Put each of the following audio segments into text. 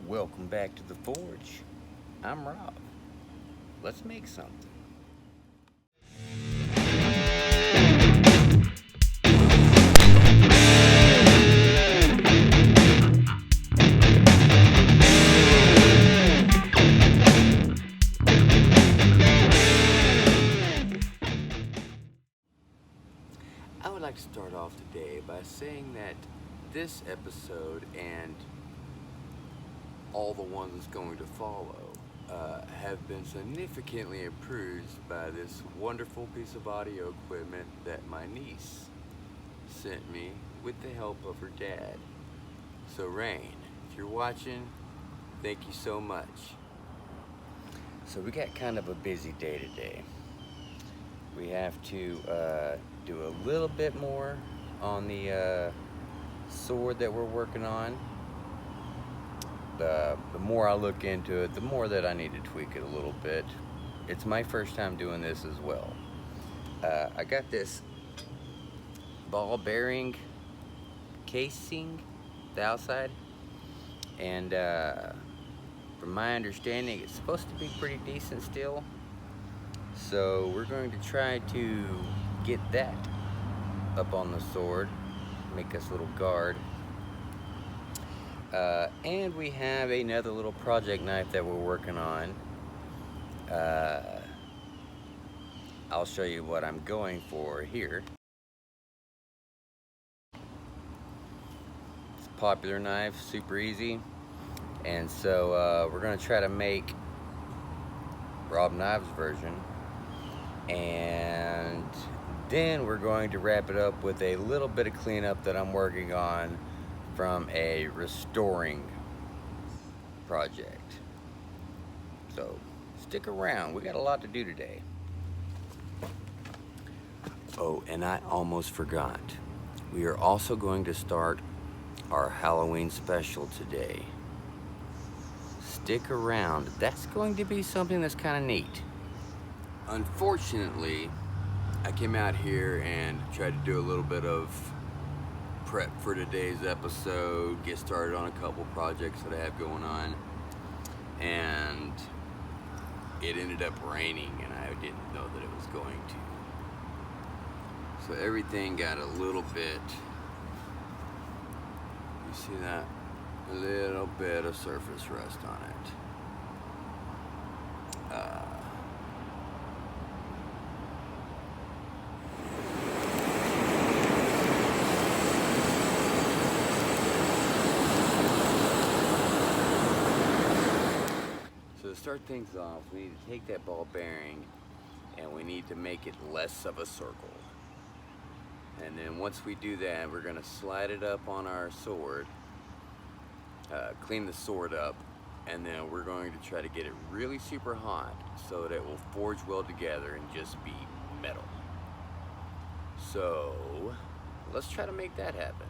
Welcome back to the Forge. I'm Rob. Let's make something. I would like to start off today by saying that this episode and all the ones that's going to follow have been significantly improved by this wonderful piece of audio equipment that my niece sent me with the help of her dad. So Rain, if you're watching, thank you so much. So we got kind of a busy day today. We have to do a little bit more on the sword that we're working on. The more I look into it, the more that I need to tweak it a little bit. It's my first time doing this as well. I got this ball bearing casing, the outside, and from my understanding, it's supposed to be pretty decent still. So we're going to try to get that up on the sword, make us a little guard. And we have another little project knife that we're working on. I'll show you what I'm going for here. It's a popular knife, super easy. And so we're going to try to make Rob Knives version. And then we're going to wrap it up with a little bit of cleanup that I'm working on from a restoring project. So stick around, we got a lot to do today. Oh, and I almost forgot. We are also going to start our Halloween special today. Stick around, that's going to be something that's kind of neat. Unfortunately, I came out here and tried to do a little bit of prep for today's episode, get started on a couple projects that I have going on, and it ended up raining and I didn't know that it was going to. So everything got a little bit, you see that? A little bit of surface rust on it. So to start things off, we need to take that ball bearing and we need to make it less of a circle. And then once we do that, we're gonna slide it up on our sword, clean the sword up, and then we're going to try to get it really super hot so that it will forge well together and just be metal. So let's try to make that happen.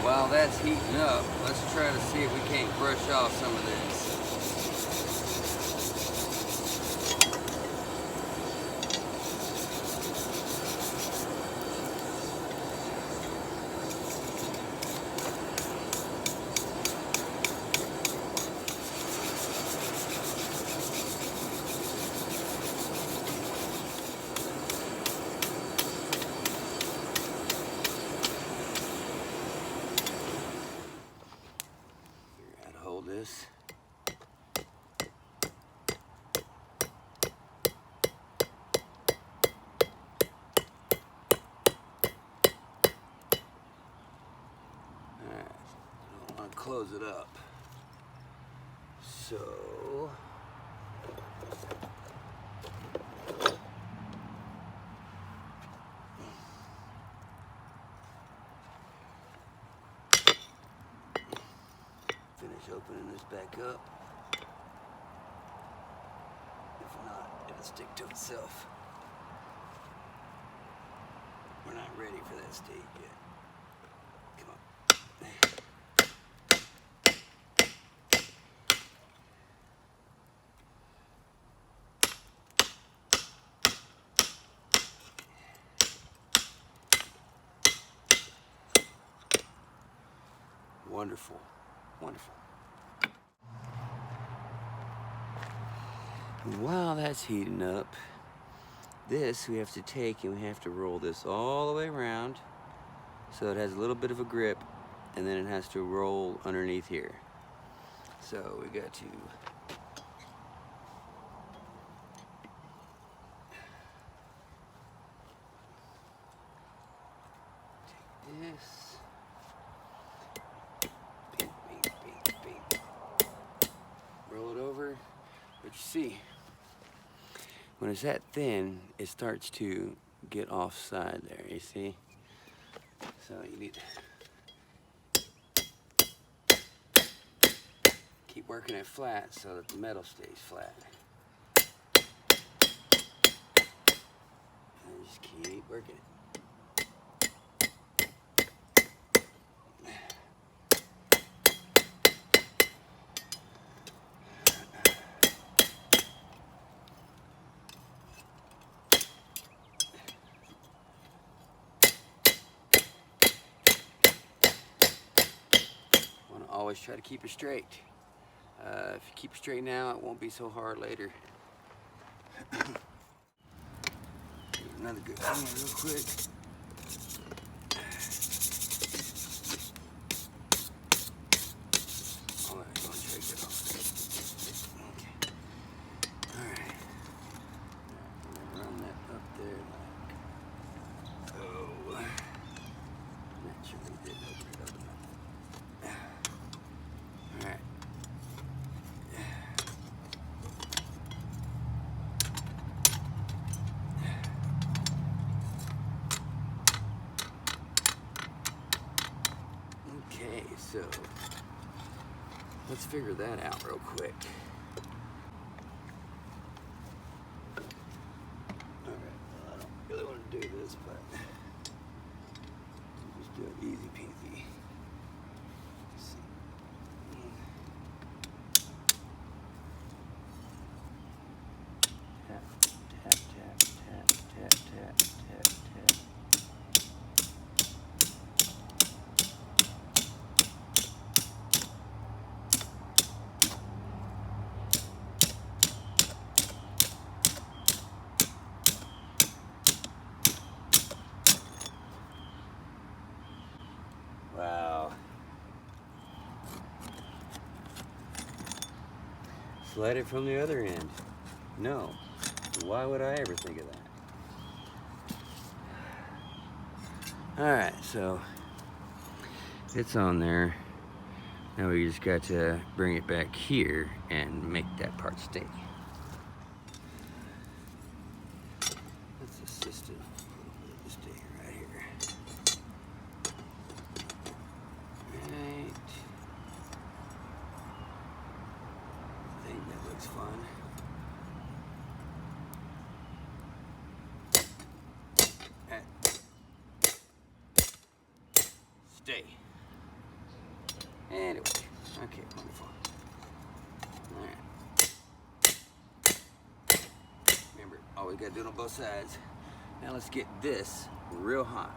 While that's heating up, let's try to see if we can't brush off some of this. This. Alright, I want to close it up. So finish opening this back up. If not, it'll stick to itself. We're not ready for that stage yet. Come on. Wonderful, wonderful. While that's heating up, this we have to take and we have to roll this all the way around so it has a little bit of a grip, and then it has to roll underneath here. So we got to take this, bing, bing, bing, bing. Roll it over. But you see, when it's that thin, it starts to get offside there, you see? So you need to keep working it flat so that the metal stays flat. And just keep working it. Always try to keep it straight. If you keep it straight now, it won't be so hard later. Another good clean real quick. All right, go and take it off. Okay. All right. Run that up there like, oh. Naturally didn't open it up enough. Alright. Okay, so let's figure that out real quick. Alright, well, I don't really want to do this, but just do it easy peasy. Wow. Slide it from the other end. No. Why would I ever think of that? Alright, so it's on there. Now we just got to bring it back here and make that part stay. Let's assist it a little bit to stay right here. Right. I think that looks fun. Stay. And it worked. Okay, wonderful. Alright. Remember, always gotta do it on both sides. Now let's get this real hot.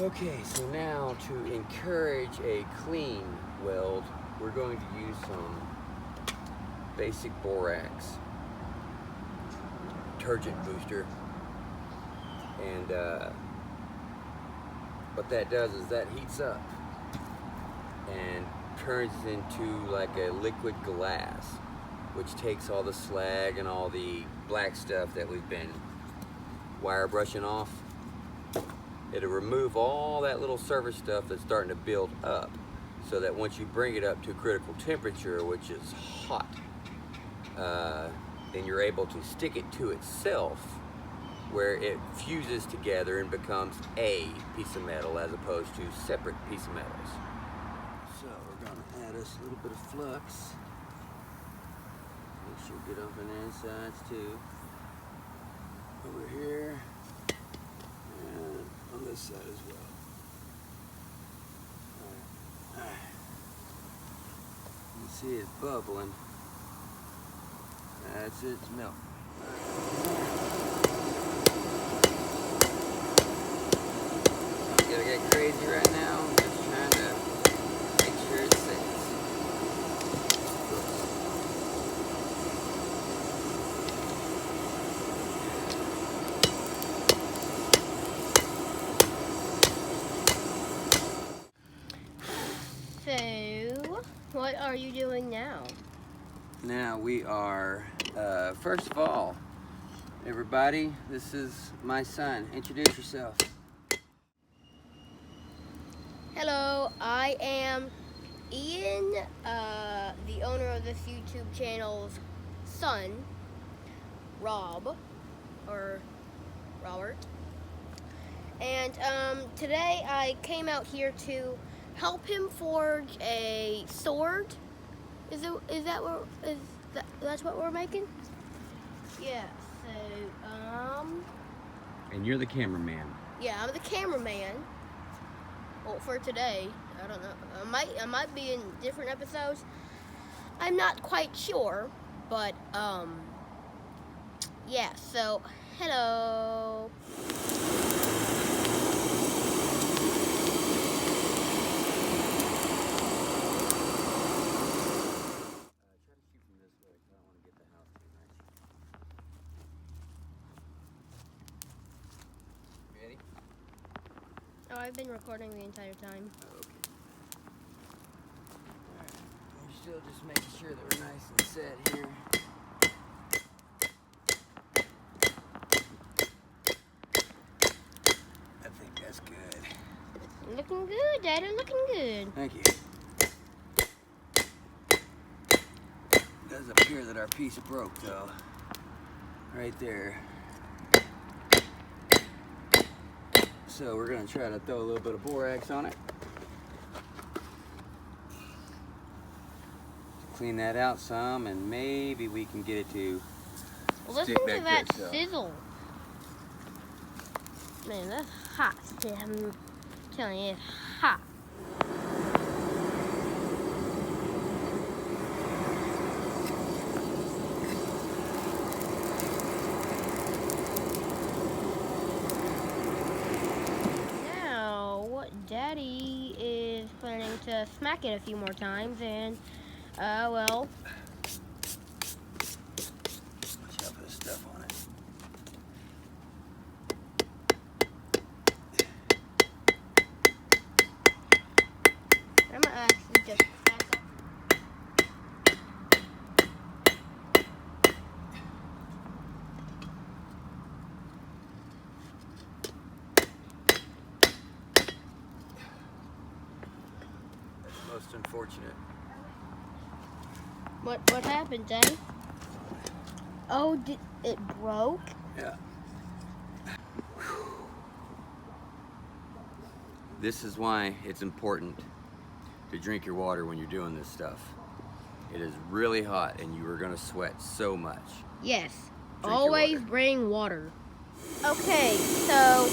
Okay, so now to encourage a clean weld, we're going to use some basic borax turgid booster. And what that does is that heats up and turns into like a liquid glass, which takes all the slag and all the black stuff that we've been wire brushing off. It'll remove all that little surface stuff that's starting to build up, so that once you bring it up to a critical temperature, which is hot, then you're able to stick it to itself, where it fuses together and becomes a piece of metal as opposed to separate piece of metals. this, a little bit of flux. Make sure you get off on the insides too. Over here, and on this side as well. Alright. You can see it's bubbling. That's it, it's milk. I'm gonna get crazy right now. I'm just trying to make sure it sits. So, what are you doing now? Now we are, first of all, everybody, this is my son. Introduce yourself. Hello, I am Ian, the owner of this YouTube channel's son, Rob, or Robert. And today I came out here to help him forge a sword. That's what we're making? Yeah, so, And you're the cameraman. yeah, I'm the cameraman. Well, for today, I don't know. I might be in different episodes. I'm not quite sure, but, yeah, so, hello. Try to shoot from this way, 'cause I don't want to get the house too much. Ready? Oh, I've been recording the entire time. Oh, okay. Alright. We're still just making sure that we're nice and set here. I think that's good. Looking good, Daddy, looking good. Thank you. It does appear that our piece broke though. Right there. So we're gonna try to throw a little bit of borax on it. Clean that out some, and maybe we can get it to Listen stick to back that to itself. sizzle. Man, that's hot. I'm telling you, it's hot. Now, what Daddy is planning to smack it a few more times, and, well, Let's have this stuff on it. I'm gonna actually just back up. That's most unfortunate. What happened, Daddy? Oh, it broke? Yeah. This is why it's important to drink your water when you're doing this stuff. It is really hot and you are gonna sweat so much. Yes. Drink your Always water. bring water. Okay, so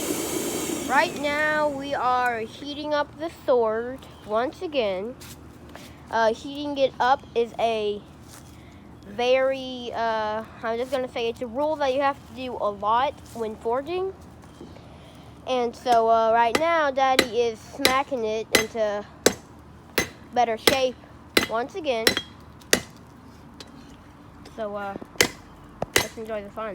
right now we are heating up the sword once again. Heating it up is a very, I'm just gonna say it's a rule that you have to do a lot when forging. And so right now Daddy is smacking it into better shape once again. So let's enjoy the fun.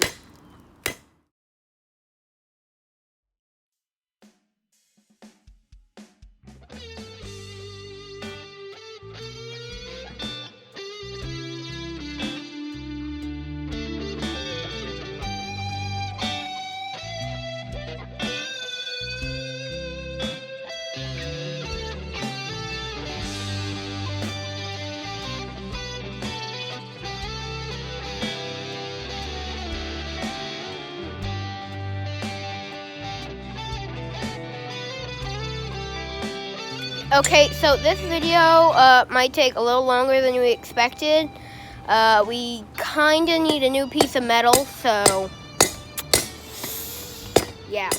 Okay, so this video might take a little longer than we expected. We kind of need a new piece of metal, so yeah.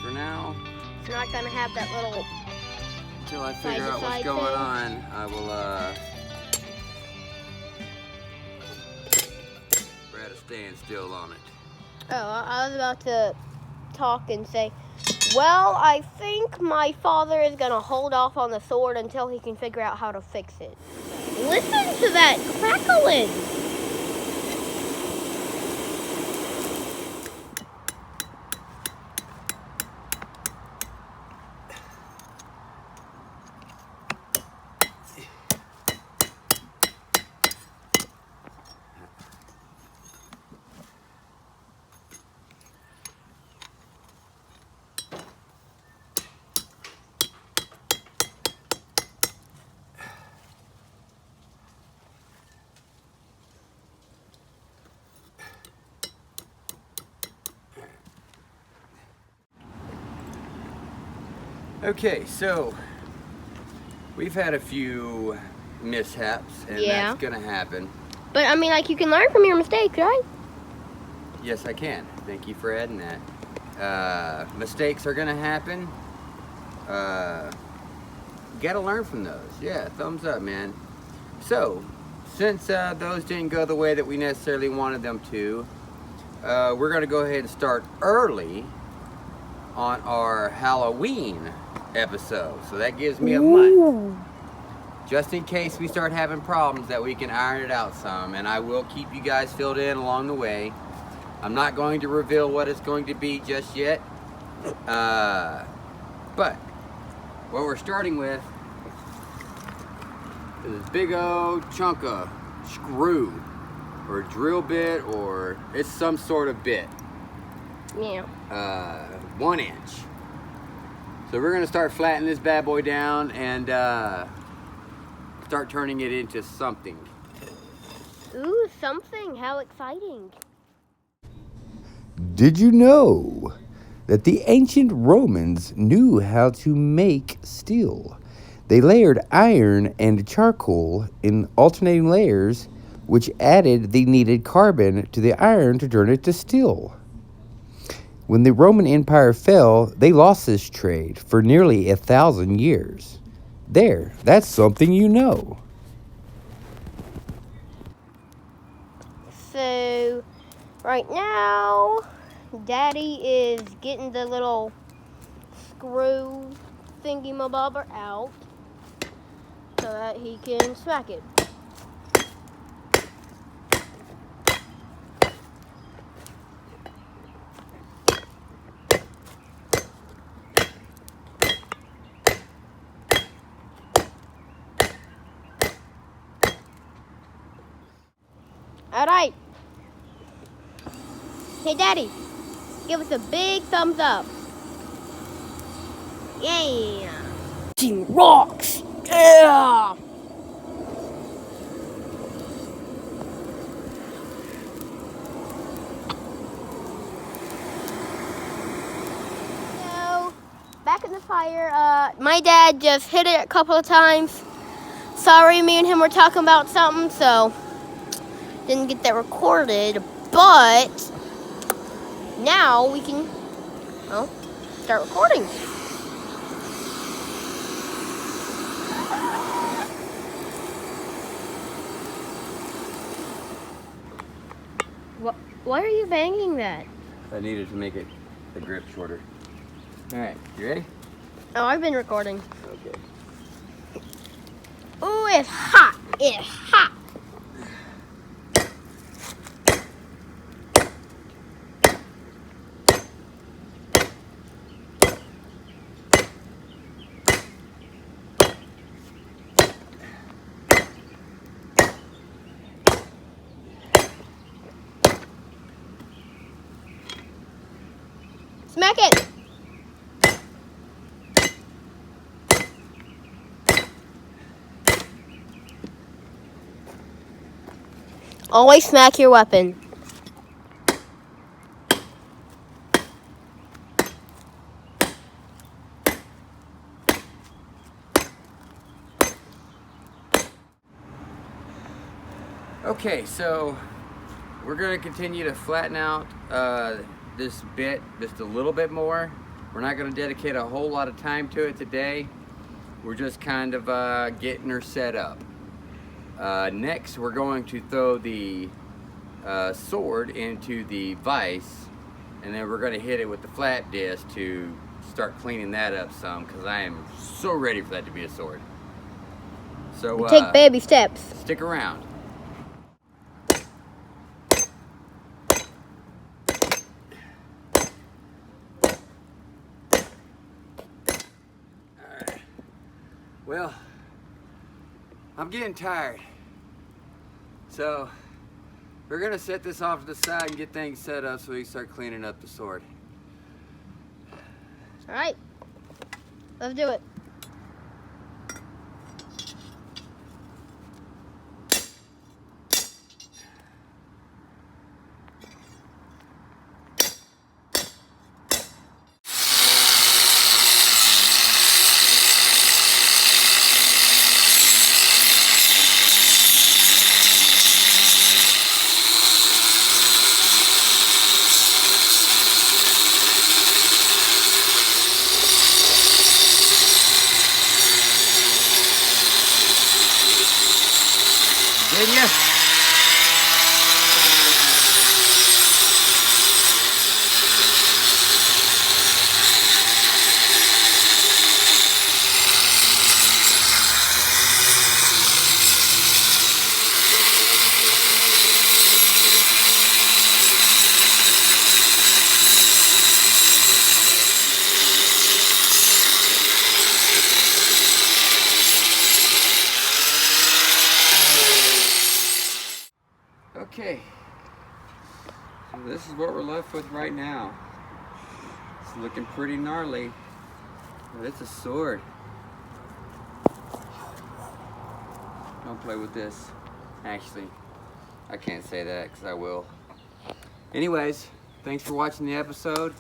For now, It's not gonna have that little. until I figure out what's Side-to-side going thing. on, I will, we're at a standstill on it. Oh, I was about to talk and say, well, I think my father is gonna hold off on the sword until he can figure out how to fix it. Listen to that crackling! Okay, so we've had a few mishaps, and Yeah. that's gonna happen. But I mean, like, you can learn from your mistakes, right? Yes, I can. Thank you for adding that. Mistakes are gonna happen. You gotta learn from those. Yeah, thumbs up, man. So, since those didn't go the way that we necessarily wanted them to, we're gonna go ahead and start early on our Halloween episode. So that gives me a month. Just in case we start having problems, that we can iron it out some, and I will keep you guys filled in along the way. I'm not going to reveal what it's going to be just yet, but what we're starting with is this big old chunk of screw or drill bit, or it's some sort of bit, Yeah. 1 inch. So we're gonna start flattening this bad boy down and start turning it into something. Ooh, something. How exciting. Did you know that the ancient Romans knew how to make steel? They layered iron and charcoal in alternating layers, which added the needed carbon to the iron to turn it to steel. When the Roman Empire fell, they lost this trade for nearly 1,000 years. There, that's something you know. So, right now, Daddy is getting the little screw thingy-mabobber out so that he can smack it. Alright. Hey, Daddy, give us a big thumbs up. Yeah. Team rocks. Yeah. So, back in the fire, my dad just hit it a couple of times. Sorry, me and him were talking about something, so didn't get that recorded, but now we can, well, start recording. Why are you banging that? I needed to make it the grip shorter. All right, you ready? Oh, I've been recording. Okay. Ooh, it's hot. It's hot. Smack it. Always smack your weapon. Okay, so we're going to continue to flatten out this bit just a little bit more. We're not going to dedicate a whole lot of time to it today. We're just kind of getting her set up. Next, we're going to throw the sword into the vise, and then we're going to hit it with the flat disc to start cleaning that up some, because I am so ready for that to be a sword. So Take baby steps. stick around. Alright. Well, I'm getting tired. So we're gonna set this off to the side and get things set up so we can start cleaning up the sword. All right, let's do it. Did ya? Okay, so this is what we're left with right now. It's looking pretty gnarly, but it's a sword. Don't play with this. Actually, I can't say that because I will. Anyways, thanks for watching the episode.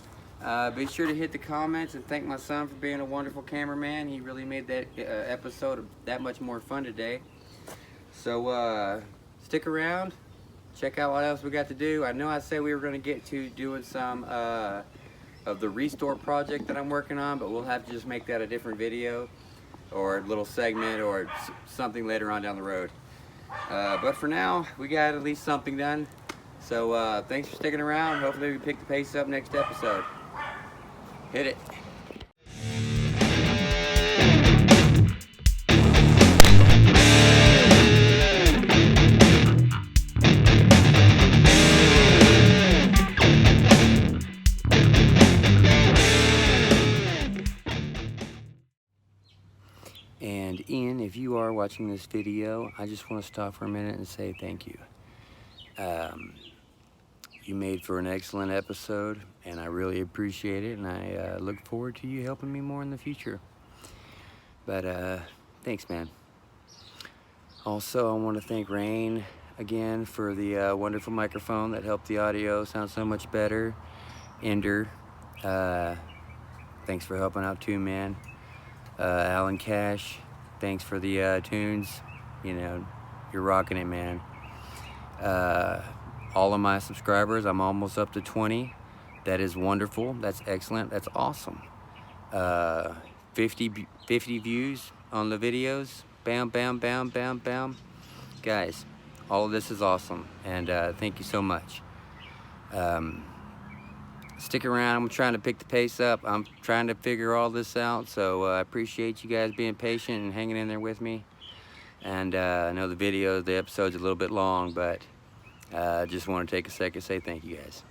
Be sure to hit the comments and thank my son for being a wonderful cameraman. He really made that episode that much more fun today. So stick around. Check out what else we got to do. I know I said we were going to get to doing some of the restore project that I'm working on, but we'll have to just make that a different video or a little segment or something later on down the road. But for now, we got at least something done. So thanks for sticking around. Hopefully we pick the pace up next episode. Hit it. And Ian, if you are watching this video, I just want to stop for a minute and say thank you. You made for an excellent episode, and I really appreciate it, and I look forward to you helping me more in the future. But thanks, man. Also, I want to thank Rain again for the wonderful microphone that helped the audio sound so much better. Ender, thanks for helping out too, man. Alan Cash, thanks for the tunes. You know, you're rocking it, man. All of my subscribers, I'm almost up to 20. That is wonderful. That's excellent. That's awesome. 50 views on the videos. Bam, bam, bam, bam, bam. Guys, all of this is awesome, and thank you so much. Stick around. I'm trying to pick the pace up. I'm trying to figure all this out, so I appreciate you guys being patient and hanging in there with me. And I know the episode's a little bit long, but I just want to take a second to say thank you guys.